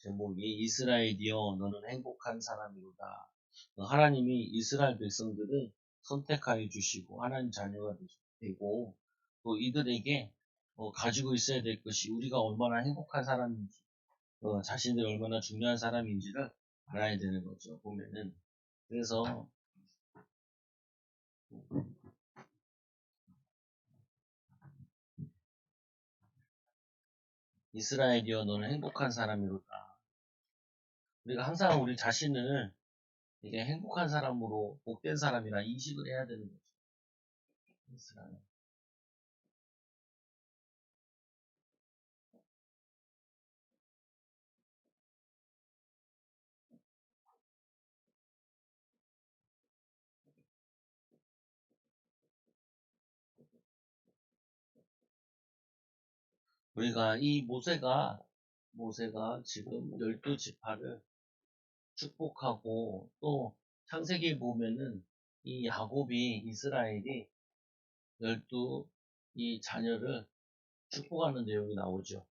제목이 이스라엘이여 너는 행복한 사람이로다. 하나님이 이스라엘 백성들을 선택하여 주시고 하나님 자녀가 되고 또 이들에게 가지고 있어야 될 것이 우리가 얼마나 행복한 사람인지 자신들이 얼마나 중요한 사람인지를 알아야 되는 거죠. 보면은 그래서 이스라엘이여 너는 행복한 사람이로다. 우리가 항상 우리 자신을 이게 행복한 사람으로 복된 사람이라 인식을 해야 되는 거죠. 이스라엘. 우리가 이 모세가 지금 12지파를 축복하고 또 창세기에 보면은 이 야곱이 이스라엘이 12 이 자녀를 축복하는 내용이 나오죠.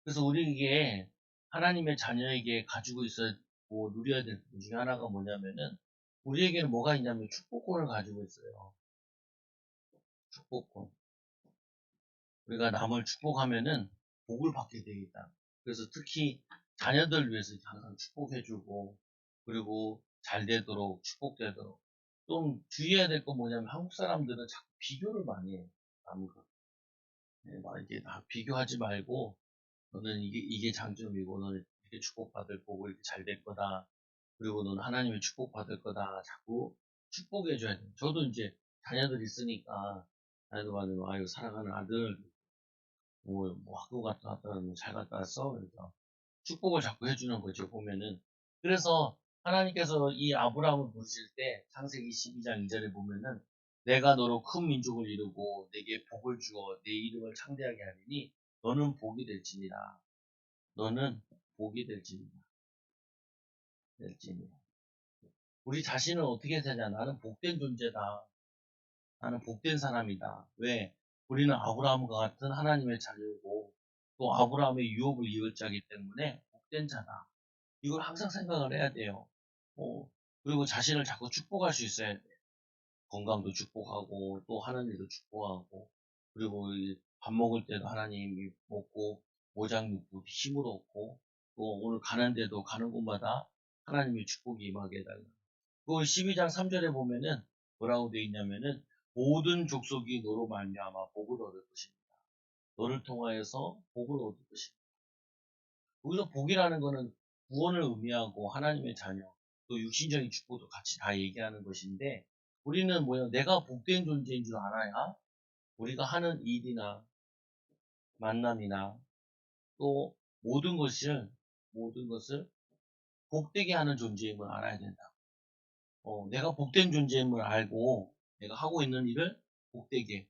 그래서 우리에게 하나님의 자녀에게 가지고 있어고 누려야 될 것 중에 하나가 뭐냐면은 우리에게는 뭐가 있냐면 축복권을 가지고 있어요. 축복권. 우리가 남을 축복하면은 복을 받게 되겠다. 그래서 특히 자녀들 위해서 항상 축복해주고 그리고 잘 되도록 축복되도록 좀 주의해야 될 건 뭐냐면 한국 사람들은 자꾸 비교를 많이 해요. 남과. 네, 막 이게 다 비교하지 말고 너는 이게 장점이고 너는 이렇게 축복받을 거고 이렇게 잘 될 거다. 그리고 너는 하나님의 축복받을 거다. 자꾸 축복해줘야 돼요. 저도 이제 자녀들 있으니까 자녀들 받으면 아유 사랑하는 아들 뭐 학교 갔다 왔다 그러면 잘 갔다 왔어? 그래서 축복을 자꾸 해주는 거죠, 보면은. 그래서 하나님께서 이 아브라함을 부르실 때 창세기 12장 2절에 보면은 내가 너로 큰 민족을 이루고 내게 복을 주어 내 이름을 창대하게 하리니 너는 복이 될지니라. 너는 복이 될지니라. 우리 자신은 어떻게 되냐? 나는 복된 존재다. 나는 복된 사람이다. 왜? 우리는 아브라함과 같은 하나님의 자녀고 또 아브라함의 유업을 이을 자이기 때문에 복된 자다. 이걸 항상 생각을 해야 돼요. 그리고 자신을 자꾸 축복할 수 있어야 돼. 건강도 축복하고 또 하는 일도 축복하고 그리고 밥 먹을 때도 하나님이 먹고 모장 입고 힘을 얻고 또 오늘 가는 데도 가는 곳마다 하나님의 축복이 임하게 해달라. 그 12장 3절에 보면은 뭐라고 되어 있냐면은 모든 족속이 너로 말미암아 복을 얻을 것입니다. 너를 통하여서 복을 얻을 것입니다. 여기서 복이라는 거는 구원을 의미하고 하나님의 자녀, 또 육신적인 축복도 같이 다 얘기하는 것인데 우리는 뭐야? 내가 복된 존재인 줄 알아야 우리가 하는 일이나 만남이나 또 모든 것을 복되게 하는 존재임을 알아야 된다. 내가 복된 존재임을 알고 내가 하고 있는 일을 복되게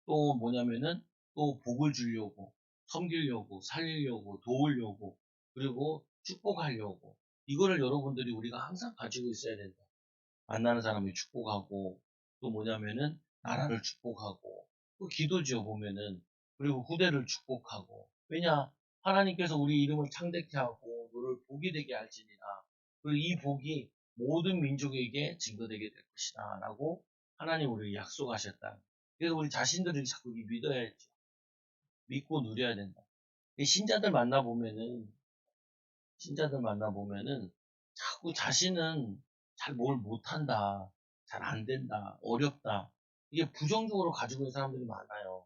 또 뭐냐면은 또 복을 주려고 섬기려고 살리려고 도우려고 그리고 축복하려고 이거를 여러분들이 우리가 항상 가지고 있어야 된다. 만나는 사람이 축복하고 또 뭐냐면은 나라를 축복하고 또 기도지어 보면은 그리고 후대를 축복하고 왜냐 하나님께서 우리 이름을 창대케 하고 너를 복이 되게 할지니라 그리고 이 복이 모든 민족에게 증거되게 될 것이다 라고 하나님 우리를 약속하셨다. 그래서 우리 자신들을 자꾸 믿어야죠. 믿고 누려야 된다. 신자들 만나보면은 자꾸 자신은 잘 뭘 못한다, 잘 안 된다, 어렵다. 이게 부정적으로 가지고 있는 사람들이 많아요.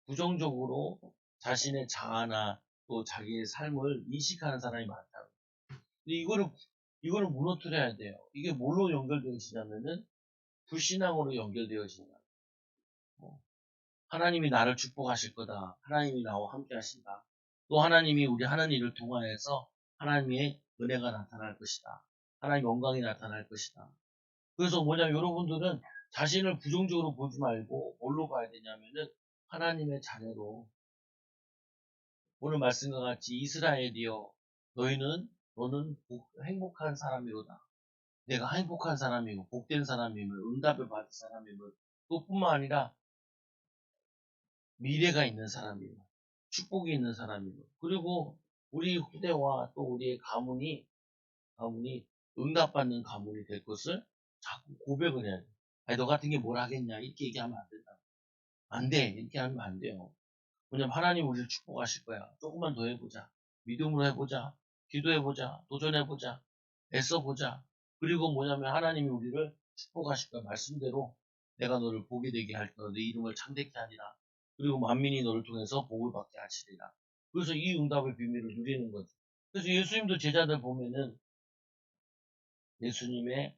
부정적으로 자신의 자아나 또 자기의 삶을 인식하는 사람이 많다. 근데 이거를 무너뜨려야 돼요. 이게 뭘로 연결되어지냐면은 불신앙으로 연결되어진다. 하나님이 나를 축복하실 거다. 하나님이 나와 함께 하신다. 또 하나님이 우리 하는 일을 통하여서 하나님의 은혜가 나타날 것이다. 하나님의 영광이 나타날 것이다. 그래서 뭐냐면 여러분들은 자신을 부정적으로 보지 말고 뭘로 봐야 되냐면은 하나님의 자녀로 오늘 말씀과 같이 이스라엘이여 너는 행복한 사람이로다. 내가 행복한 사람이고 복된 사람임을 응답을 받을 사람임을 또 뿐만 아니라 미래가 있는 사람이고 축복이 있는 사람이고 그리고 우리 후대와 또 우리의 가문이 응답받는 가문이 될 것을 자꾸 고백을 해야 돼. 아니, 너 같은 게 뭘 하겠냐? 이렇게 얘기하면 안 된다. 안 돼. 이렇게 하면 안 돼요. 왜냐면 하나님 우리를 축복하실 거야. 조금만 더 해보자. 믿음으로 해보자. 기도해보자. 도전해보자. 애써보자. 그리고 뭐냐면 하나님이 우리를 축복하실 거야. 말씀대로 내가 너를 복이 되게 할 거야. 내 이름을 창대케 하리라. 그리고 만민이 너를 통해서 복을 받게 하시리라. 그래서 이 응답의 비밀을 누리는 거죠. 그래서 예수님도 제자들 보면은 예수님의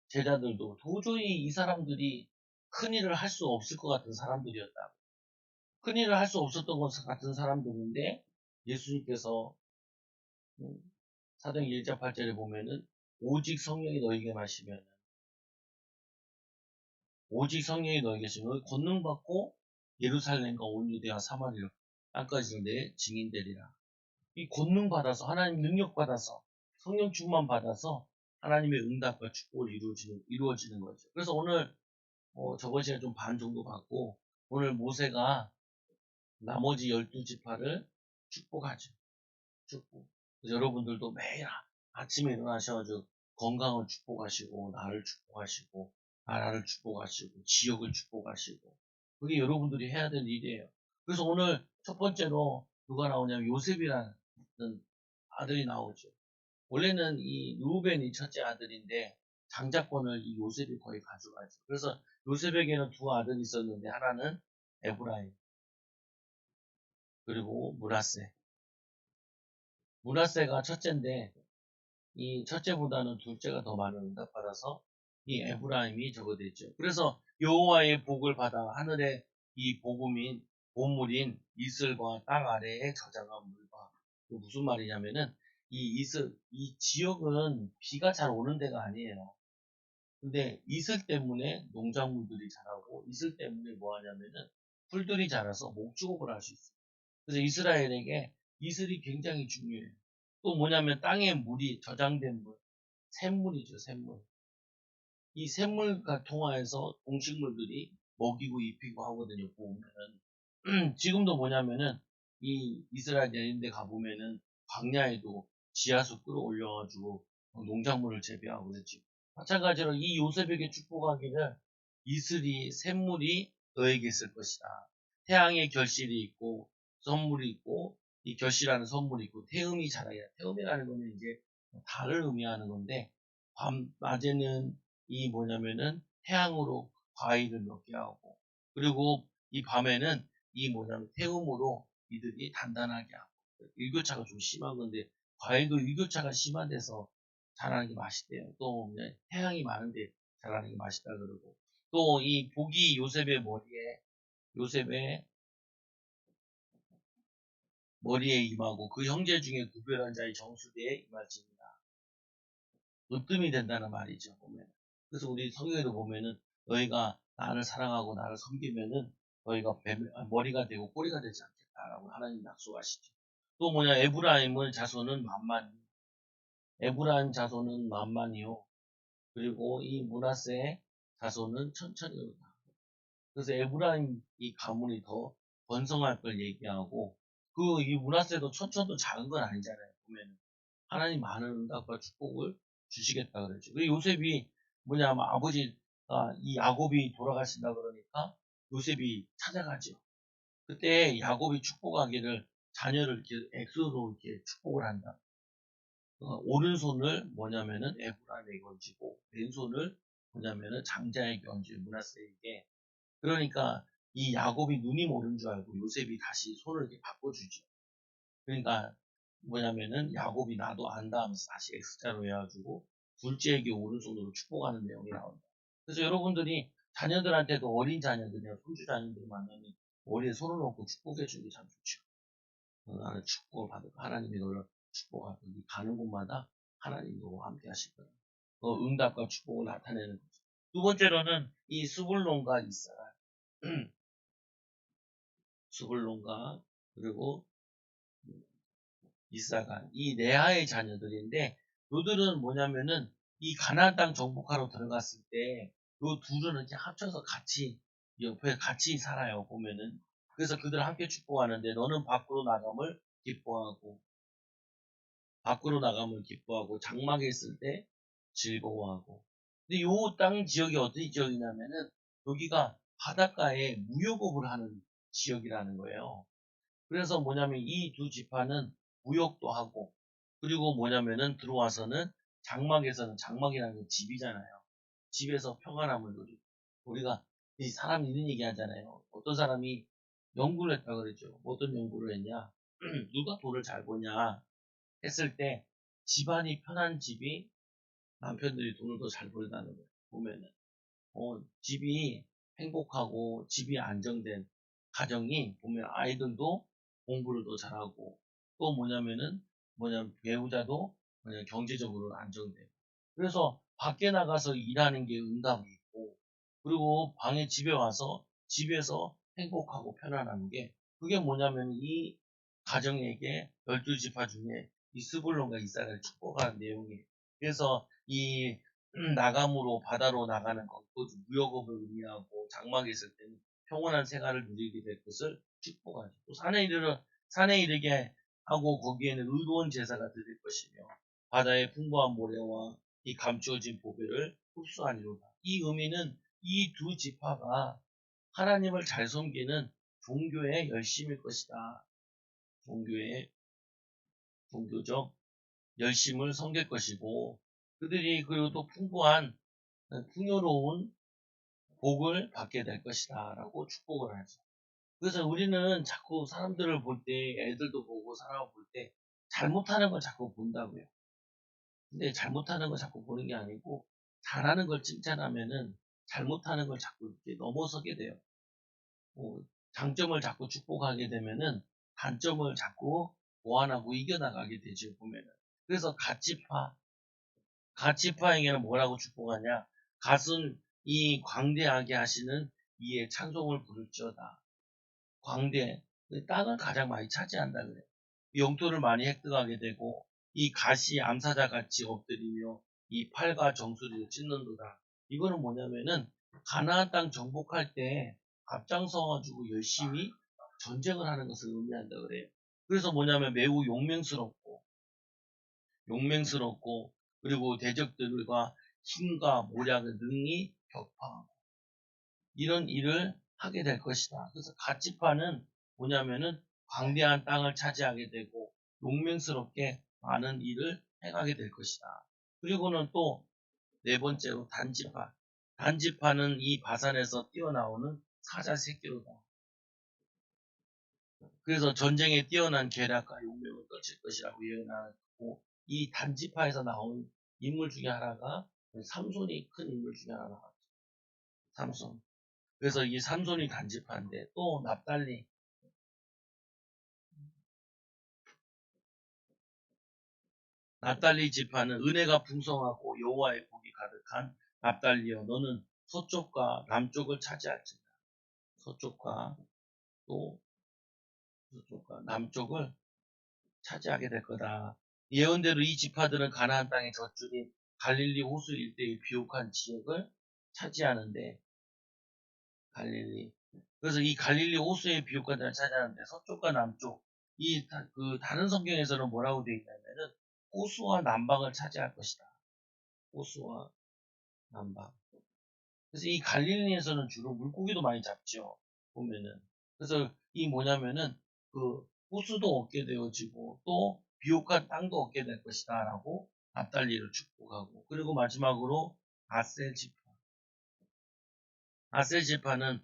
제자들도 도저히 이 사람들이 큰일을 할 수 없을 것 같은 사람들이었다. 큰일을 할 수 없었던 것 같은 사람들인데 예수님께서 사도행 1장 8절에 보면은 오직 성령이 너에게 마시면 오직 성령이 너에게 마시면 권능 받고 예루살렘과 온 유대와 사마리아 땅까지 내 증인 되리라. 이 권능 받아서 하나님 능력 받아서 성령 충만 받아서 하나님의 응답과 축복을 이루어지는 거죠. 그래서 오늘 저번 시간에 좀 반 정도 받고 오늘 모세가 나머지 12지파를 축복하죠. 축복. 그래서 여러분들도 매일 아침에 일어나셔가지고 건강을 축복하시고 나를 축복하시고 나라를 축복하시고 지역을 축복하시고 그게 여러분들이 해야 될 일이에요. 그래서 오늘 첫 번째로 누가 나오냐면 요셉이라는 아들이 나오죠. 원래는 이 루벤이 첫째 아들인데 장자권을 이 요셉이 거의 가져가죠. 그래서 요셉에게는 두 아들이 있었는데 하나는 에브라임 그리고 므낫세. 므낫세가 첫째인데 이 첫째보다는 둘째가 더 많은 응답받아서 이 에브라임이 저거 됐죠. 그래서 여호와의 복을 받아 하늘의 이 복음인 보물인 이슬과 땅 아래에 저장한 물과 무슨 말이냐면은 이 지역은 비가 잘 오는 데가 아니에요. 근데 이슬 때문에 농작물들이 자라고 이슬 때문에 뭐 하냐면은 풀들이 자라서 목축업을 할 수 있어요. 그래서 이스라엘에게 이슬이 굉장히 중요해요. 또 뭐냐면 땅에 물이 저장된 물, 샘물이죠, 샘물. 이 샘물과 통하여서 동식물들이 먹이고 입히고 하거든요, 보면은. 지금도 뭐냐면은 이 이스라엘 내린데 가보면은 광야에도 지하수 끌어올려가지고 농작물을 재배하고 그랬죠. 마찬가지로 이 요셉에게 축복하기를 이슬이 샘물이 너에게 있을 것이다. 태양의 결실이 있고 선물이 있고 이 결실하는 선물이 있고 태음이 자라야 태음이라는 거는 이제 달을 의미하는 건데 낮에는 이 뭐냐면은 태양으로 과일을 먹게 하고 그리고 이 밤에는 이 뭐냐면 태음으로 이들이 단단하게 하고 일교차가 좀 심한 건데 과일도 일교차가 심한 데서 자라는 게 맛있대요. 또 태양이 많은데 자라는 게 맛있다 그러고 또 이 복이 요셉의 머리에 임하고 그 형제 중에 구별한 자의 정수대에 임할지니라. 으뜸이 된다는 말이죠. 보면. 그래서 우리 성경에도 보면은 너희가 나를 사랑하고 나를 섬기면은 너희가 머리가 되고 꼬리가 되지 않겠다라고 하나님 약속하시죠. 또 뭐냐 에브라임은 자손은 만만이요. 에브라임 자손은 만만이요. 그리고 이 므낫세의 자손은 천천히오다. 그래서 에브라임 이 가문이 더 번성할 걸 얘기하고 그 이 므낫세도 천천도 작은 건 아니잖아요. 보면은 하나님 많은 응답과 축복을 주시겠다 그러죠. 그리고 요셉이 뭐냐면 아버지가 이 야곱이 돌아가신다 그러니까 요셉이 찾아가죠. 그때 야곱이 축복하기를 자녀를 이렇게 엑소로 이렇게 축복을 한다. 오른손을 뭐냐면은 에브라임에게 얹고 왼손을 뭐냐면은 장자에게 얹어요. 므낫세에게. 그러니까 이 야곱이 눈이 모른 줄 알고 요셉이 다시 손을 이렇게 바꿔주죠. 그러니까 뭐냐면은 야곱이 나도 안다 하면서 다시 X자로 해가지고 둘째에게 오른손으로 축복하는 내용이 나온다. 그래서 여러분들이 자녀들한테도 어린 자녀들이나 손주 자녀들 만나면 머리에 손을 얹고 축복해 주는 게 참 좋죠. 나는 축복을 받을 하나님이 너를 축복할 거야. 가는 곳마다 하나님이 너와 함께 하실 거야. 응답과 축복을 나타내는 거죠. 두 번째로는 이 스불론과 이스라엘. 스불론과 그리고 이사가 이 레아의 자녀들인데 요들은 뭐냐면은 이 가나안 땅 정복하러 들어갔을 때 요 둘은 이렇게 합쳐서 같이 옆에 같이 살아요 보면은 그래서 그들 함께 축복하는데 너는 밖으로 나감을 기뻐하고, 밖으로 나가면 기뻐하고, 장막에 있을 때 즐거워하고. 근데 요 땅 지역이 어떤 지역이냐면은 여기가 바닷가에 무역업을 하는 지역이라는 거예요. 그래서 뭐냐면 이 두 지파는 무역도 하고, 그리고 뭐냐면은 들어와서는 장막에서는, 장막이라는 건 집이잖아요. 집에서 평안함을 누리고. 우리가 이 사람 이런 얘기 하잖아요. 어떤 사람이 연구를 했다 그러죠. 어떤 연구를 했냐? 누가 돈을 잘 버냐 했을 때 집안이 편한 집이 남편들이 돈을 더 잘 벌다는 거예요. 보면은 집이 행복하고 집이 안정된 가정이 보면 아이들도 공부를 더 잘하고, 또 뭐냐면 배우자도 경제적으로 안정되고, 그래서 밖에 나가서 일하는 게 응답이 있고, 그리고 집에 와서 집에서 행복하고 편안한 게, 그게 뭐냐면 이 가정에게 12지파 중에 이 스불론과 이사를 축복하는 내용이에요. 그래서 이 나감으로 바다로 나가는 것, 또 무역업을 의미하고, 장막에 있을 때는 평온한 생활을 누리게 될 것을 축복하죠. 또 산에 이르게 하고, 거기에는 의로운 제사가 드릴 것이며 바다의 풍부한 모래와 이 감추어진 보배를 흡수하리로다. 이 의미는 이 두 지파가 하나님을 잘 섬기는 종교의 열심일 것이다. 종교의 종교적 열심을 섬길 것이고, 그들이 그리고 또 풍요로운 복을 받게 될 것이다 라고 축복을 하죠. 그래서 우리는 자꾸 사람들을 볼 때, 애들도 보고 사람을 볼 때 잘못하는 걸 자꾸 본다고요. 근데 잘못하는 걸 자꾸 보는 게 아니고, 잘하는 걸 칭찬하면은 잘못하는 걸 자꾸 이렇게 넘어서게 돼요. 장점을 자꾸 축복하게 되면은 단점을 자꾸 보완하고 이겨나가게 되죠, 보면은. 그래서 가치파에게는 뭐라고 축복하냐? 갓은 이 광대하게 하시는 이의 찬송을 부를지어다. 광대, 땅을 가장 많이 차지한다 그래요. 영토를 많이 획득하게 되고, 이 갓이 암사자 같이 엎드리며 이 팔과 정수리를 찢는도다. 이거는 뭐냐면은 가나안 땅 정복할 때 앞장서가지고 열심히 전쟁을 하는 것을 의미한다 그래요. 그래서 뭐냐면 매우 용맹스럽고, 그리고 대적들과 힘과 모략을 능히 격파하고 이런 일을 하게 될 것이다. 그래서 갓지파는 뭐냐면은 광대한 땅을 차지하게 되고 용맹스럽게 많은 일을 행하게 될 것이다. 그리고는 또 네 번째로 단지파. 단지파는 이 바산에서 뛰어나오는 사자 새끼로다. 그래서 전쟁에 뛰어난 계략과 용맹을 떨칠 것이라고 예언하고, 이 단지파에서 나온 인물 중에 하나가 삼손이 큰 인물 중에 하나가 삼손. 그래서 이 삼손이 단지파인데, 또 납달리 지파는 은혜가 풍성하고 여호와의 복이 가득한 납달리여, 너는 서쪽과 남쪽을 차지할지다. 서쪽과 또 서쪽과 남쪽을 차지하게 될 거다. 예언대로 이 지파들은 가나안 땅의 젖줄인 갈릴리 호수 일대의 비옥한 지역을 차지하는데, 갈릴리. 그래서 이 갈릴리 호수의 비옥한 땅을 차지하는데 서쪽과 남쪽, 다른 성경에서는 뭐라고 되어 있냐면은 호수와 남방을 차지할 것이다. 호수와 남방. 그래서 이 갈릴리에서는 주로 물고기도 많이 잡죠. 보면은. 그래서 이 뭐냐면은 호수도 얻게 되어지고 또 비옥한 땅도 얻게 될 것이다 라고 납달리를 축복하고, 그리고 마지막으로 아셀 지파. 아셀 지파는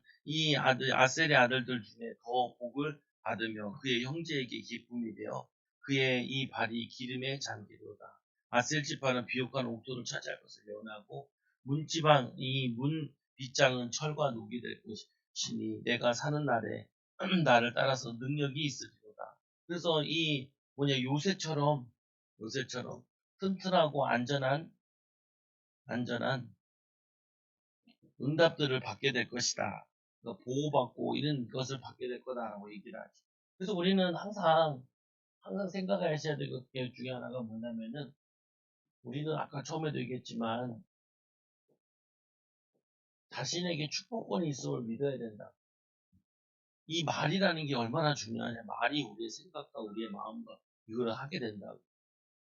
아셀의 아들들 중에 더 복을 받으며 그의 형제에게 기쁨이 되어 그의 이 발이 기름에 잠기로다. 아셀 지파는 비옥한 옥토를 차지할 것을 예언하고, 문 빗장은 철과 녹이 될 것이니 내가 사는 날에 나를 따라서 능력이 있으리로다. 그래서 요새처럼 튼튼하고 안전한 응답들을 받게 될 것이다. 그러니까 보호받고 이런 것을 받게 될 거다라고 얘기를 하죠. 그래서 우리는 항상 생각하셔야 될 것 중에 하나가 뭐냐면은, 우리는 아까 처음에도 얘기했지만 자신에게 축복권이 있음을 믿어야 된다. 이 말이라는 게 얼마나 중요하냐. 말이 우리의 생각과 우리의 마음과 이거를 하게 된다고.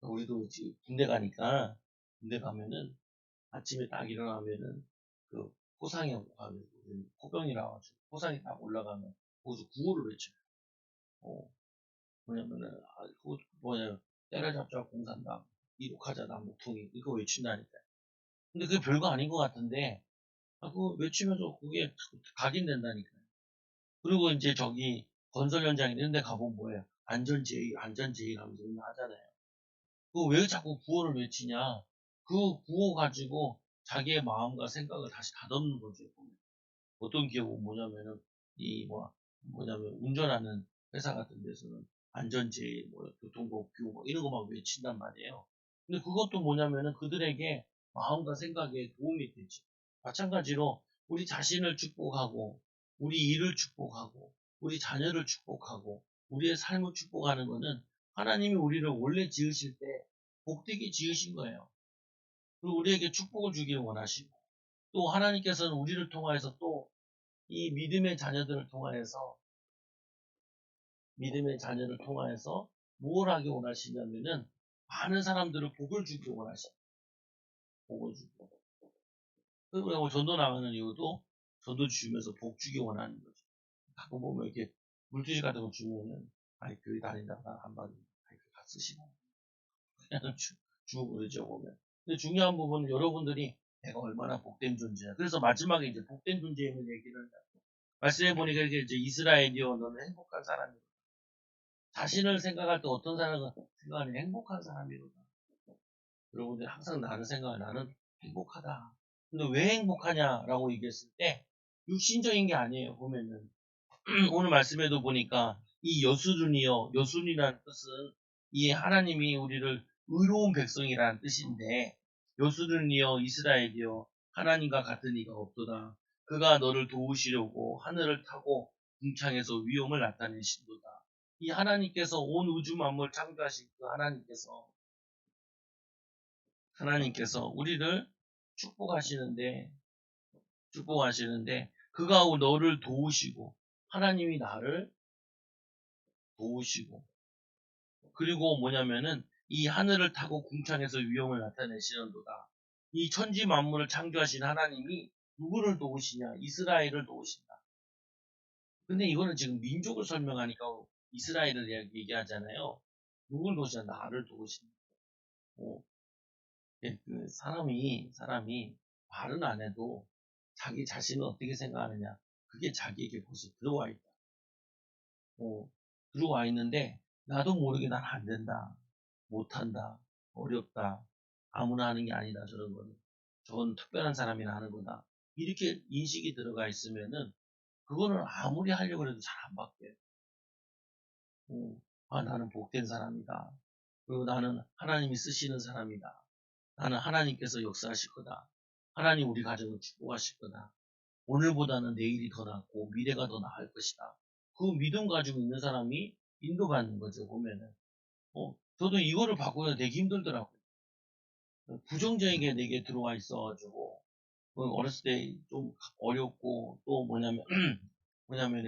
우리도 지금 군대 가면은 아침에 딱 일어나면은 그 포상에 가면 포병이라 가지고 포상에 딱 올라가면 거기서 구호를 외쳐요. 어, 뭐냐면은 그거 뭐냐 때려잡자 공산당 이룩하자 남북통일 이거 외친다니까. 근데 그게 별거 아닌 것 같은데 그거 외치면서 그게 각인된다니까. 그리고 이제 저기 건설 현장 이런 데 가보면 뭐예요? 안전제의, 안전제의 하면서 맨날 하잖아요. 그거 왜 자꾸 구호를 외치냐? 그 구호 가지고 자기의 마음과 생각을 다시 다듬는 거죠. 어떤 기업은 뭐냐면은, 뭐냐면, 운전하는 회사 같은 데서는 안전제의, 교통법 규, 이런 거 막 외친단 말이에요. 근데 그것도 뭐냐면은 그들에게 마음과 생각에 도움이 되지. 마찬가지로 우리 자신을 축복하고, 우리 일을 축복하고, 우리 자녀를 축복하고, 우리의 삶을 축복하는 거는 하나님이 우리를 원래 지으실 때 복되게 지으신 거예요. 그리고 우리에게 축복을 주기를 원하시고, 또 하나님께서는 우리를 통하여서 또 이 믿음의 자녀를 통하여서 뭘 하기 원하시냐면은 많은 사람들을 복을 주기 원하십니다. 복을 주고. 그리고 뭐 전도 나가는 이유도 전도 주면서 복 주기 원하는 거죠. 가끔 보면 이렇게 물티슈 같은 거 주면은 아이 교회 다닌다가 한 번 다 쓰시나 그냥 주고 그러죠 보면. 근데 중요한 부분은 여러분들이 내가 얼마나 복된 존재야. 그래서 마지막에 이제 복된 존재의 얘기를 말씀해 보니까 이제 이스라엘이여 너는 행복한 사람이다. 자신을 생각할 때 어떤 사람을 생각하는 행복한 사람이로다. 여러분들이 항상 나는 행복하다. 근데 왜 행복하냐라고 얘기했을 때 육신적인 게 아니에요. 보면은 오늘 말씀에도 보니까 이 여수run이요. 여순이라는 뜻은 이 하나님이 우리를 의로운 백성이라는 뜻인데 여수run이요 이스라엘이요 하나님과 같은 이가 없도다. 그가 너를 도우시려고 하늘을 타고 궁창에서 위엄을 나타내신도다. 이 하나님께서 온 우주 만물 창조하신 그 하나님께서 우리를 축복하시는데 그가 너를 도우시고 하나님이 나를 도우시고 그리고 뭐냐면은 이 하늘을 타고 궁창에서 위엄을 나타내시는도다. 이 천지 만물을 창조하신 하나님이 누구를 도우시냐? 이스라엘을 도우신다. 근데 이거는 지금 민족을 설명하니까 이스라엘을 얘기하잖아요. 누굴 도우시냐? 나를 도우신다. 어, 그 사람이 말은 안 해도 자기 자신을 어떻게 생각하느냐. 그게 자기에게 벌써 들어와 있다. 들어와 있는데 나도 모르게 난 안 된다. 못한다. 어렵다. 아무나 하는 게 아니다. 저런 거는. 저건 특별한 사람이나 하는 거다. 이렇게 인식이 들어가 있으면은 그거는 아무리 하려고 해도 잘 안 바뀌어요. 나는 복된 사람이다. 그리고 나는 하나님이 쓰시는 사람이다. 나는 하나님께서 역사하실 거다. 하나님 우리 가정을 축복하실 거다. 오늘보다는 내일이 더 낫고 미래가 더 나을 것이다. 그 믿음 가지고 있는 사람이 인도받는 거죠, 보면은. 저도 이거를 바꾸는 되게 힘들더라고요. 부정적인 게 내게 들어와 있어가지고, 어렸을 때 좀 어렵고, 또 뭐냐면,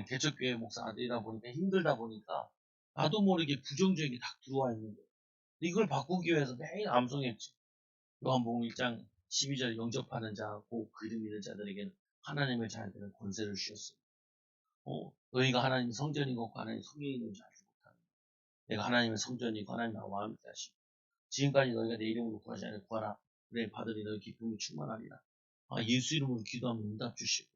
개척교회 목사 아들이다 보니까 힘들다 보니까, 나도 모르게 부정적인 게 딱 들어와 있는 거예요. 이걸 바꾸기 위해서 매일 암송했죠. 요한복음 1장 12절 영접하는 자, 곧 그 이름 믿는 자들에게는 하나님의 자녀들은 권세를 주셨어요. 너희가 하나님의 성전이고 하나님의 성령인 줄 알지 못하는 내가 하나님의 성전이고 하나님 나와 함께 하시고 지금까지 너희가 내 이름으로 구하지 않을 구하라. 그래 받으리 너희 기쁨이 충만하리라. 예수 이름으로 기도하면 응답 주시고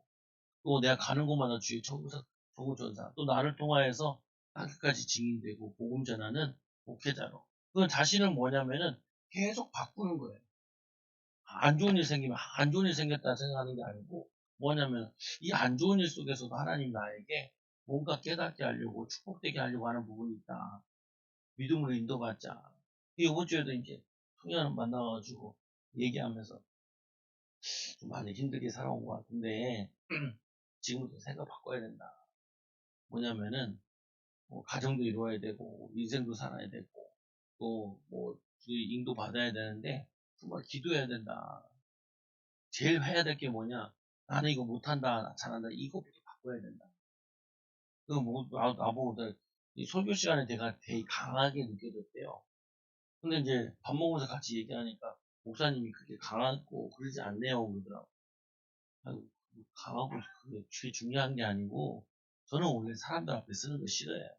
또 내가 가는 곳마다 주의 정우전사 또 나를 통하여서 땅끝까지 증인되고 복음 전하는 목회자로 그 자신은 뭐냐면은 계속 바꾸는 거예요. 안 좋은 일 생기면 안 좋은 일 생겼다 생각하는 게 아니고 뭐냐면 이 안 좋은 일 속에서도 하나님 나에게 뭔가 깨닫게 하려고 축복되게 하려고 하는 부분이 있다. 믿음으로 인도받자. 이번 주에도 이제 청년 만나가지고 얘기하면서 좀 많이 힘들게 살아온 것 같은데 지금부터 생각 바꿔야 된다. 뭐냐면은 가정도 이루어야 되고 인생도 살아야 되고 또뭐 인도 받아야 되는데 정말 기도해야 된다. 제일 해야 될 게 뭐냐? 나는 이거 못한다, 잘한다. 이거부터 바꿔야 된다. 나보고 이 설교 시간에 내가 되게 강하게 느껴졌대요. 근데 이제 밥 먹으면서 같이 얘기하니까 목사님이 그렇게 강하고 그러지 않네요. 그러더라고. 아유, 강하고 그게 중요한 게 아니고 저는 원래 사람들 앞에 쓰는 거 싫어해요.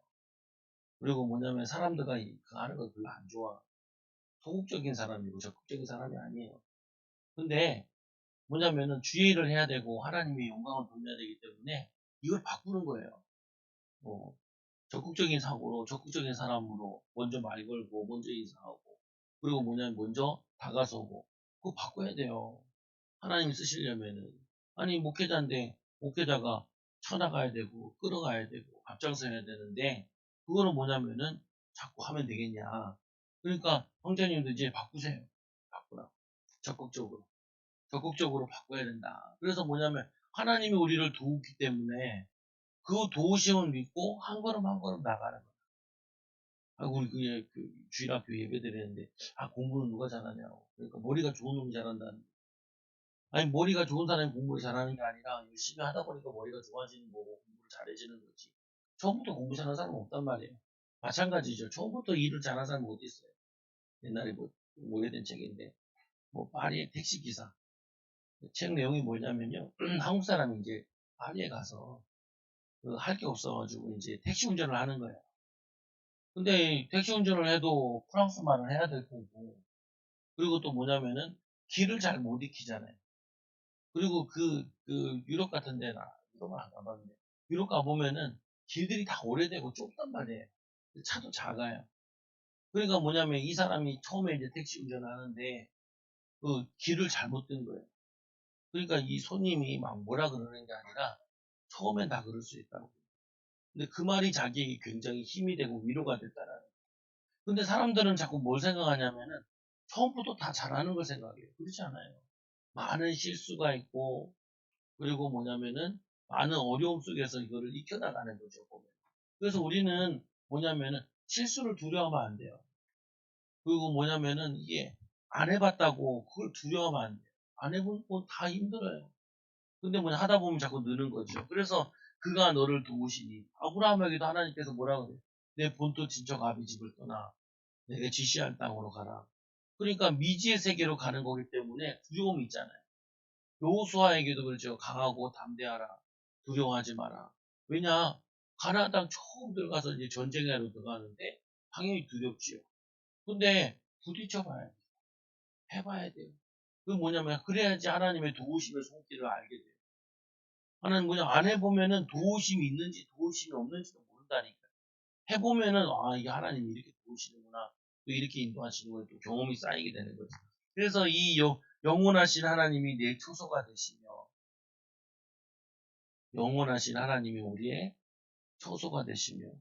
그리고 뭐냐면 사람들과 그 하는 걸 별로 안 좋아. 소극적인 사람이고 적극적인 사람이 아니에요. 근데 뭐냐면은 주의 일을 해야 되고 하나님의 영광을 돌려야 되기 때문에 이걸 바꾸는 거예요. 뭐 적극적인 사고로 적극적인 사람으로 먼저 말 걸고 먼저 인사하고 그리고 뭐냐면 먼저 다가서고 그거 바꿔야 돼요. 하나님 쓰시려면은 아니 목회자인데 목회자가 쳐나가야 되고 끌어가야 되고 앞장서야 되는데 그거는 뭐냐면은 자꾸 하면 되겠냐. 그러니까 형제님도 이제 바꾸세요. 바꾸라. 적극적으로. 적극적으로 바꿔야 된다. 그래서 뭐냐면 하나님이 우리를 도우기 때문에 그 도우심을 믿고 한 걸음 한 걸음 나가는 거야. 아, 우리 그 주일학교 예배 드리는데 아 공부는 누가 잘하냐고. 그러니까 머리가 좋은 놈이 잘한다는. 아니 머리가 좋은 사람이 공부를 잘하는 게 아니라 열심히 하다 보니까 머리가 좋아지는 거고 공부를 잘해지는 거지. 처음부터 공부 잘하는 사람은 없단 말이에요. 마찬가지죠. 처음부터 일을 잘하는 사람이 어디 있어요? 옛날에 뭐 오래된 책인데 뭐 파리의 택시기사 책 내용이 뭐냐면요. 한국 사람이 이제 파리에 가서 할 게 없어가지고 이제 택시 운전을 하는 거예요. 근데 택시 운전을 해도 프랑스 말을 해야 될 거고 그리고 또 뭐냐면은 길을 잘 못 익히잖아요. 그리고 유럽 같은 데나 유럽은 안 가봤는데 유럽 가보면은 길들이 다 오래되고 좁단 말이에요. 차도 작아요. 그러니까 뭐냐면 이 사람이 처음에 이제 택시 운전을 하는데 그 길을 잘못 든 거예요. 그러니까 이 손님이 막 뭐라 그러는 게 아니라 처음엔 다 그럴 수 있다고. 근데 그 말이 자기에게 굉장히 힘이 되고 위로가 됐다라는 거예요. 근데 사람들은 자꾸 뭘 생각하냐면은 처음부터 다 잘하는 걸 생각해요. 그렇지 않아요. 많은 실수가 있고 그리고 뭐냐면은 많은 어려움 속에서 이거를 익혀나가는 거죠. 보면. 그래서 우리는 뭐냐면은 실수를 두려워하면 안 돼요. 그리고 뭐냐면은 이게 안 해봤다고 그걸 두려워하면 안 돼요. 안 해본 건 다 힘들어요. 근데 뭐냐 하다 보면 자꾸 느는 거죠. 그래서 그가 너를 도우시니 아브라함에게도 하나님께서 뭐라 그래요? 내 본토 친척 아비 집을 떠나 내게 지시할 땅으로 가라. 그러니까 미지의 세계로 가는 거기 때문에 두려움이 있잖아요. 여호수아에게도 그렇죠. 강하고 담대하라. 두려워하지 마라. 왜냐? 가나안 땅 처음 들어가서 이제 전쟁하러 들어가는데 당연히 두렵지요. 근데 부딪혀 봐야 돼요. 해봐야 돼요. 그 뭐냐면 그래야지 하나님의 도우심의 손길을 알게 돼요. 하나님 뭐냐 안 해보면은 도우심이 있는지 도우심이 없는지도 모른다니까. 해보면은 아 이게 하나님이 이렇게 도우시는구나. 또 이렇게 인도하시는 거에 또 경험이 쌓이게 되는 거죠. 그래서 이 영원하신 하나님이 내 초소가 되시며 영원하신 하나님이 우리의 처소가 되시며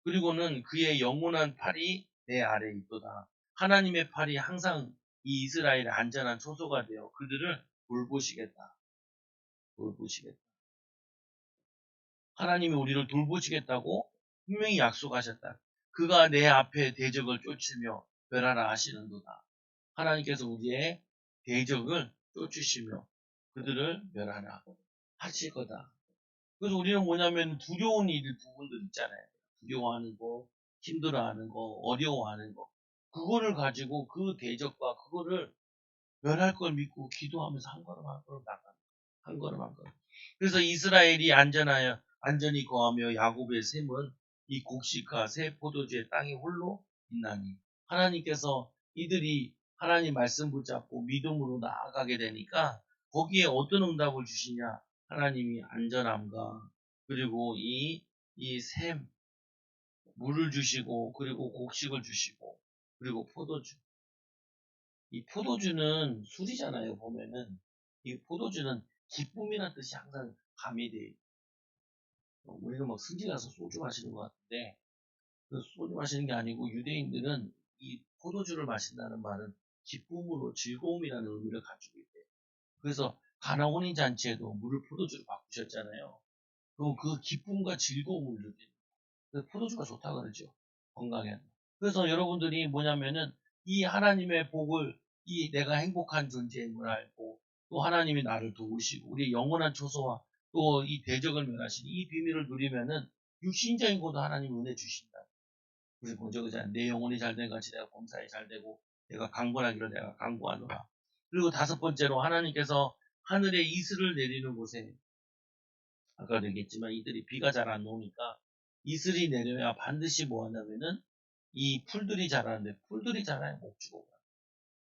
그리고는 그의 영원한 팔이 내 아래에 있도다. 하나님의 팔이 항상 이 이스라엘의 안전한 처소가 되어 그들을 돌보시겠다. 돌보시겠다. 하나님이 우리를 돌보시겠다고 분명히 약속하셨다. 그가 내 앞에 대적을 쫓으며 멸하라 하시는도다. 하나님께서 우리의 대적을 쫓으시며 그들을 멸하라 하실 거다. 그래서 우리는 뭐냐면 두려운 부분들 있잖아요. 두려워하는 거, 힘들어하는 거, 어려워하는 거. 그거를 가지고 그 대적과 그거를 멸할 걸 믿고 기도하면서 한 걸음 한 걸음 나가는 거예요. 한 걸음 한 걸음. 그래서 이스라엘이 안전히 거하며 야곱의 샘은 이 곡식과 새 포도주의 땅이 홀로 있나니 하나님께서 이들이 하나님 말씀 붙잡고 믿음으로 나아가게 되니까 거기에 어떤 응답을 주시냐 하나님이 안전함과 그리고 이 샘, 물을 주시고 그리고 곡식을 주시고 그리고 포도주 이 포도주는 술이잖아요 보면은 이 포도주는 기쁨이라는 뜻이 항상 가미돼 있어요. 우리는 막 승질 나서 소주 마시는 것 같은데 그 소주 마시는 게 아니고 유대인들은 이 포도주를 마신다는 말은 기쁨으로 즐거움이라는 의미를 가지고 있대요. 그래서 가나 혼인 잔치에도 물을 포도주로 바꾸셨잖아요. 그럼 그 기쁨과 즐거움을 느끼는 그래서 포도주가 좋다 그러죠. 건강에. 그래서 여러분들이 뭐냐면은 이 하나님의 복을 이 내가 행복한 존재임을 알고 또 하나님이 나를 도우시고 우리 영원한 초소와 또 이 대적을 멸하시니 이 비밀을 누리면은 육신적인 것도 하나님 은혜 주신다. 우리 본적 그잖아요. 내 영혼이 잘된 같이 내가 범사에 잘되고 내가 강권하기를 내가 강구하노라. 그리고 다섯 번째로 하나님께서 하늘에 이슬을 내리는 곳에 아까도 얘기했지만 이들이 비가 잘 안 오니까 이슬이 내려야 반드시 뭐 하냐면은 이 풀들이 자라는데 풀들이 자라야 목축업을 합니다.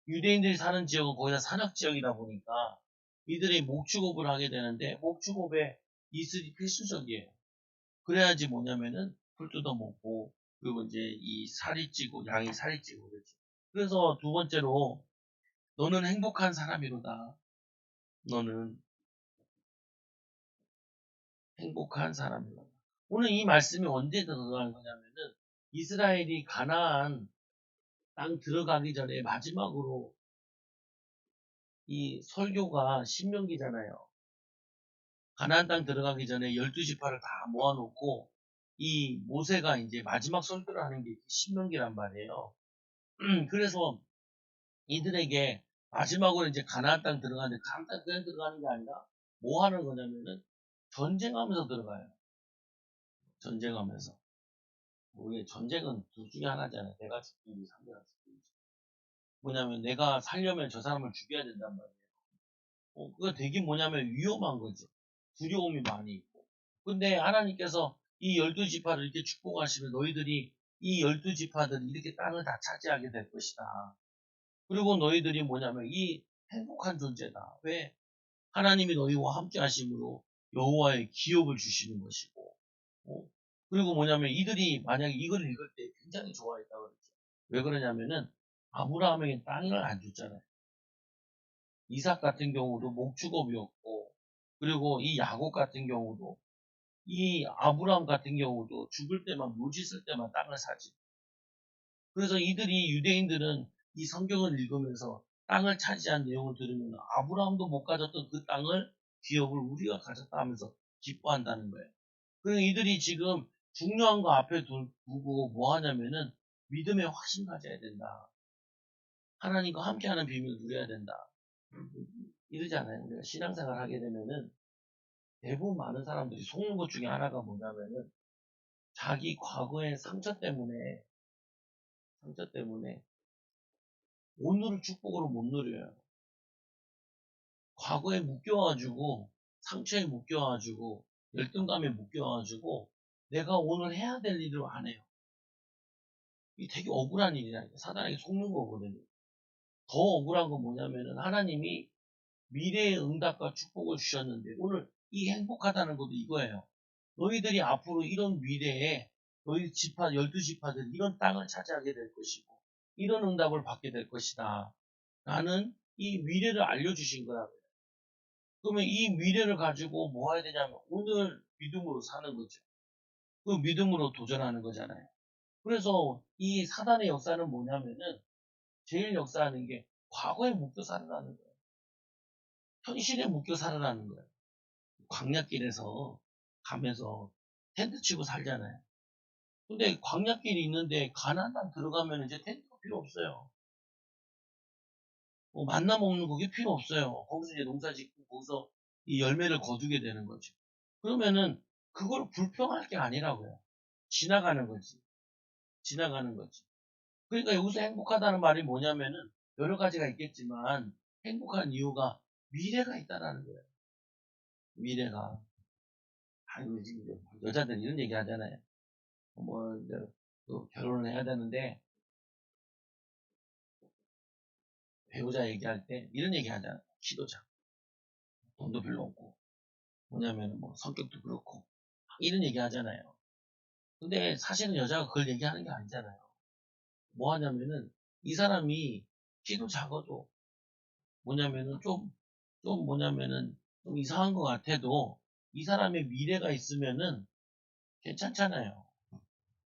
유대인들이 사는 지역은 거의 다 산악 지역이다 보니까 이들이 목축업을 하게 되는데 목축업에 이슬이 필수적이에요. 그래야지 뭐냐면은 풀 뜯어먹고 그리고 이제 이 살이 찌고 양이 살이 찌고 그렇죠. 그래서 두 번째로 너는 행복한 사람이로다. 너는 행복한 사람이로다. 오늘 이 말씀이 언제 들어간 거냐면은 이스라엘이 가나안 땅 들어가기 전에 마지막으로 이 설교가 신명기잖아요. 가나안 땅 들어가기 전에 12지파를 다 모아놓고 이 모세가 이제 마지막 설교를 하는 게 신명기란 말이에요. 그래서 이들에게 마지막으로 이제 가나안 땅 들어가는데 가나안 땅 그냥 들어가는 게 아니라 뭐 하는 거냐면은 전쟁하면서 들어가요. 전쟁하면서. 우리의 전쟁은 둘 중에 하나잖아요. 내가 죽든지 상대가 죽든지. 뭐냐면 내가 살려면 저 사람을 죽여야 된단 말이에요. 그거 되게 뭐냐면 위험한 거죠. 두려움이 많이 있고. 근데 하나님께서 이 12지파를 이렇게 축복하시면 너희들이 이 12지파들이 이렇게 땅을 다 차지하게 될 것이다. 그리고 너희들이 뭐냐면 이 행복한 존재다. 왜? 하나님이 너희와 함께 하심으로 여호와의 기업을 주시는 것이고. 어? 그리고 뭐냐면 이들이 만약에 이걸 읽을 때 굉장히 좋아했다 그랬죠. 왜 그러냐면은 아브라함에게 땅을 안 줬잖아요. 이삭 같은 경우도 목축업이었고, 그리고 이 야곱 같은 경우도, 이 아브라함 같은 경우도 죽을 때만, 묘지 쓸 때만 땅을 사지. 그래서 이들이, 유대인들은 이 성경을 읽으면서 땅을 차지한 내용을 들으면 아브라함도 못 가졌던 그 땅을 기업을 우리가 가졌다 하면서 기뻐한다는 거예요. 그래서 이들이 지금 중요한 거 앞에 두고 뭐 하냐면은 믿음의 확신 가져야 된다. 하나님과 함께하는 비밀을 누려야 된다. 이러잖아요. 우리가 신앙생활 하게 되면은 대부분 많은 사람들이 속는 것 중에 하나가 뭐냐면은 자기 과거의 상처 때문에 오늘을 축복으로 못 누려요. 과거에 묶여가지고 상처에 묶여가지고 열등감에 묶여가지고 내가 오늘 해야 될 일을 안 해요. 이게 되게 억울한 일이라니까. 사단에게 속는 거거든요. 더 억울한 건 뭐냐면은 하나님이 미래의 응답과 축복을 주셨는데 오늘 이 행복하다는 것도 이거예요. 너희들이 앞으로 이런 미래에 너희 지파 12지파들 이런 땅을 차지하게 될 것이고 이런 응답을 받게 될 것이다. 라는 이 미래를 알려주신 거라고요. 그러면 이 미래를 가지고 뭐 해야 되냐면 오늘 믿음으로 사는 거죠. 그 믿음으로 도전하는 거잖아요. 그래서 이 사단의 역사는 뭐냐면은 제일 역사하는 게 과거에 묶여 살아나는 거예요. 현실에 묶여 살아나는 거예요. 광야길에서 가면서 텐트 치고 살잖아요. 근데 광야길이 있는데 가나안 땅 들어가면 이제 텐트가 필요 없어요. 뭐 만나 먹는 거게 필요 없어요. 거기서 이제 농사 짓고 거기서 이 열매를 거두게 되는 거죠. 그러면은 그걸 불평할 게 아니라고요. 지나가는 거지. 지나가는 거지. 그러니까 여기서 행복하다는 말이 뭐냐면은 여러 가지가 있겠지만 행복한 이유가 미래가 있다라는 거예요. 미래가. 아유, 지금 여자들은 이런 얘기 하잖아요. 뭐, 이제 또 결혼을 해야 되는데 배우자 얘기할 때 이런 얘기 하잖아요. 키도 작고 돈도 별로 없고 뭐냐면 뭐 성격도 그렇고 이런 얘기 하잖아요. 근데 사실은 여자가 그걸 얘기하는 게 아니잖아요. 뭐 하냐면은 이 사람이 키도 작아도 뭐냐면은 좀 뭐냐면은 좀 이상한 것 같아도 이 사람의 미래가 있으면은 괜찮잖아요.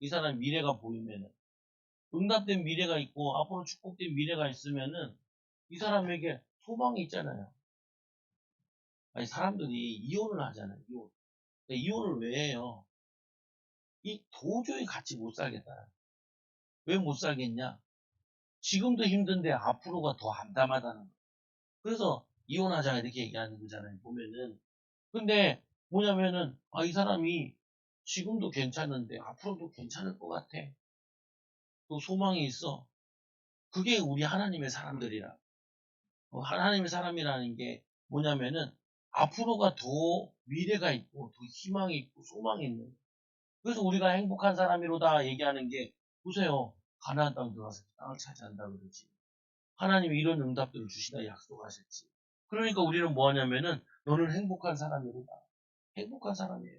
이 사람 미래가 보이면은 응답된 미래가 있고 앞으로 축복된 미래가 있으면은 이 사람에게 소망이 있잖아요. 아니 사람들이 이혼을 하잖아요. 이혼. 근데 이혼을 왜 해요? 이 도저히 같이 못 살겠다. 왜 못 살겠냐? 지금도 힘든데 앞으로가 더 암담하다는 거예요. 그래서 이혼하자 이렇게 얘기하는 거잖아요. 보면은. 근데 뭐냐면은 이 사람이 지금도 괜찮은데 앞으로도 괜찮을 것 같아. 또 소망이 있어. 그게 우리 하나님의 사람들이라. 하나님의 사람이라는 게 뭐냐면은 앞으로가 더 미래가 있고 더 희망이 있고 소망이 있는 거예요. 그래서 우리가 행복한 사람이로다 얘기하는 게 보세요. 가나안 땅 들어가서 땅을 차지한다 그러지. 하나님이 이런 응답들을 주시다 약속하셨지. 그러니까 우리는 뭐 하냐면은 너는 행복한 사람이로다. 행복한 사람이에요.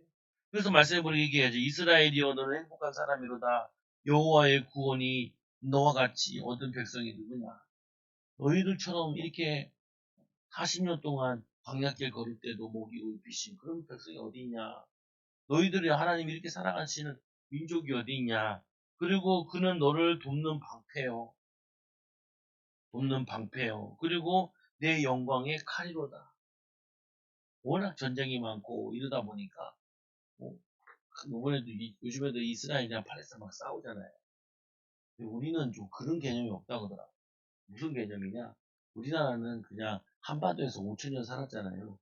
그래서 말씀해보니 얘기해야지. 이스라엘이여 너는 행복한 사람이로다. 여호와의 구원이 너와 같이 얻은 백성이 누구냐. 너희들처럼 이렇게 40년 동안 광야길 걸을 때도 먹이고 입히신 그런 백성이 어디 있냐. 너희들이 하나님 이렇게 살아가시는 민족이 어디 있냐. 그리고 그는 너를 돕는 방패요. 돕는 방패요. 그리고 내 영광의 칼이로다. 워낙 전쟁이 많고 이러다 보니까 뭐, 이번에도 요즘에도 이스라엘이랑 팔레스타인 막 싸우잖아요. 근데 우리는 좀 그런 개념이 없다고 하더라. 무슨 개념이냐? 우리나라는 그냥 한반도에서 5천 년 살았잖아요.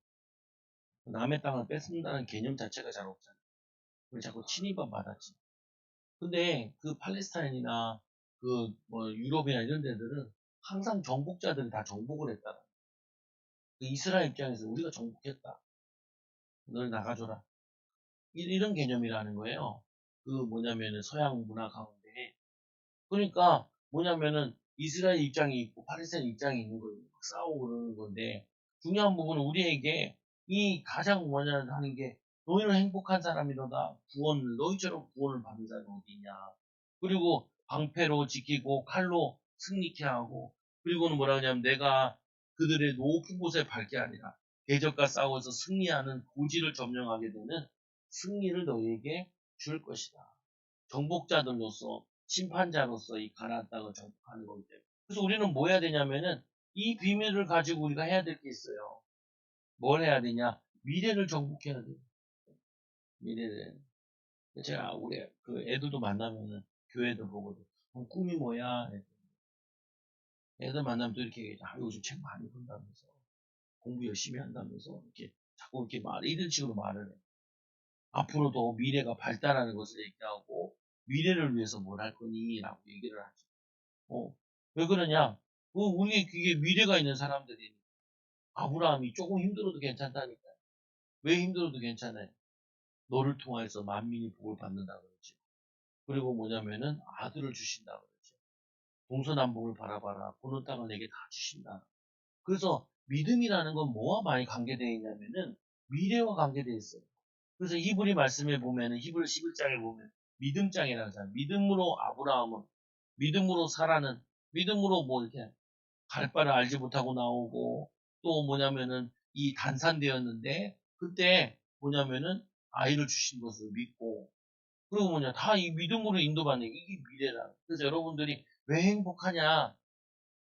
남의 땅을 뺏는다는 개념 자체가 잘 없잖아요. 우리 자꾸 침입만 받았지. 근데 그 팔레스타인이나 그 뭐 유럽이나 이런 데들은 항상 정복자들이 다 정복을 했다. 그 이스라엘 입장에서 우리가 정복했다. 널 나가줘라. 이런 개념이라는 거예요. 그 뭐냐면은 서양 문화 가운데. 그러니까 뭐냐면은 이스라엘 입장이 있고 팔레스타인 입장이 있는 거예요. 싸우고 그러는 건데 중요한 부분은 우리에게 이 가장 뭐냐 하는 게 너희는 행복한 사람이로다. 구원을 너희처럼 구원을 받는 사람이 어디 있냐. 그리고 방패로 지키고 칼로 승리케 하고 그리고는 뭐라 하냐면 내가 그들의 높은 곳에 밟게 아니라 대적과 싸워서 승리하는 고지를 점령하게 되는 승리를 너희에게 줄 것이다. 정복자들로서 심판자로서 이 가나안 땅을 정복하는 거기 때문에. 그래서 우리는 뭐 해야 되냐면은 이 비밀을 가지고 우리가 해야 될 게 있어요. 뭘 해야 되냐? 미래를 정복해야 돼요. 미래를. 제가 우리 그 애들도 만나면은 교회도 보거든. 꿈이 뭐야? 애들 만나면 또 이렇게 얘기해. 요즘 책 많이 본다면서 공부 열심히 한다면서 이렇게 자꾸 이렇게 이런 식으로 말을 해. 앞으로도 미래가 발달하는 것을 얘기하고 미래를 위해서 뭘 할 거니? 라고 얘기를 하지. 왜 그러냐? 우리 그게 미래가 있는 사람들이 아브라함이 조금 힘들어도 괜찮다니까. 왜 힘들어도 괜찮아요? 너를 통해서 만민이 복을 받는다 그러지. 그리고 뭐냐면은 아들을 주신다 그러지. 동서남북을 바라봐라. 보는 땅을 내게 다 주신다. 그래서 믿음이라는 건 뭐와 많이 관계되어 있냐면은 미래와 관계되어 있어요. 그래서 히브리 말씀에 보면은 히브리 11장에 보면 믿음장이라고 하잖아요. 믿음으로 아브라함은 믿음으로 사라는 믿음으로 뭐 이렇게 갈 바를 알지 못하고 나오고 또 뭐냐면은 이 단산되었는데 그때 뭐냐면은 아이를 주신 것을 믿고 그리고 뭐냐 다 이 믿음으로 인도받는 이게 미래라. 그래서 여러분들이 왜 행복하냐?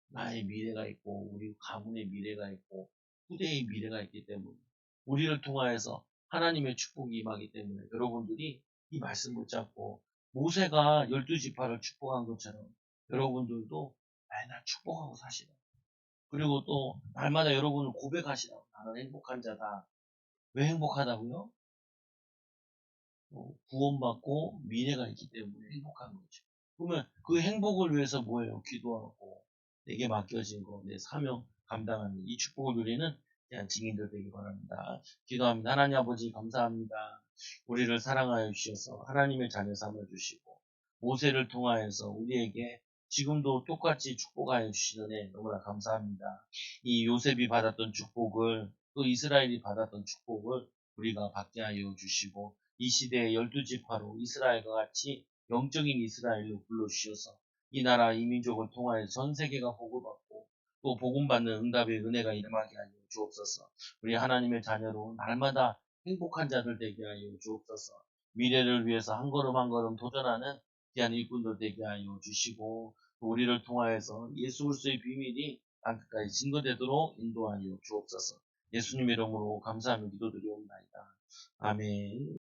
나의 미래가 있고 우리 가문의 미래가 있고 후대의 미래가 있기 때문에 우리를 통하여서 하나님의 축복이 임하기 때문에 여러분들이 이 말씀 붙잡고 모세가 12지파를 축복한 것처럼 여러분들도 맨날 축복하고 사시라. 그리고 또 날마다 여러분을 고백하시라고. 나는 행복한 자다. 왜 행복하다고요? 구원받고 미래가 있기 때문에 행복한 거죠. 그러면 그 행복을 위해서 뭐예요? 기도하고 내게 맡겨진 거, 내 사명 감당하는 이 축복을 누리는 그냥 증인들 되기 바랍니다. 기도합니다. 하나님 아버지 감사합니다. 우리를 사랑하여 주셔서 하나님의 자녀 삼아 주시고 모세를 통하여서 우리에게 지금도 똑같이 축복하여 주시는 너무나 감사합니다. 이 요셉이 받았던 축복을 또 이스라엘이 받았던 축복을 우리가 받게 하여 주시고 이 시대의 12지파로 이스라엘과 같이 영적인 이스라엘로 불러주셔서 이 나라 이 민족을 통하여 전 세계가 복을 받고 또 복음받는 응답의 은혜가 임하게 하여 주옵소서. 우리 하나님의 자녀로 날마다 행복한 자들 되게 하여 주옵소서. 미래를 위해서 한 걸음 한 걸음 도전하는 귀한 일꾼들 되게 하여 주시고 또 우리를 통하여서 예수 그리스도의 비밀이 땅끝까지 증거되도록 인도하여 주옵소서. 예수님 이름으로 감사하며 기도드리옵나이다. 아멘.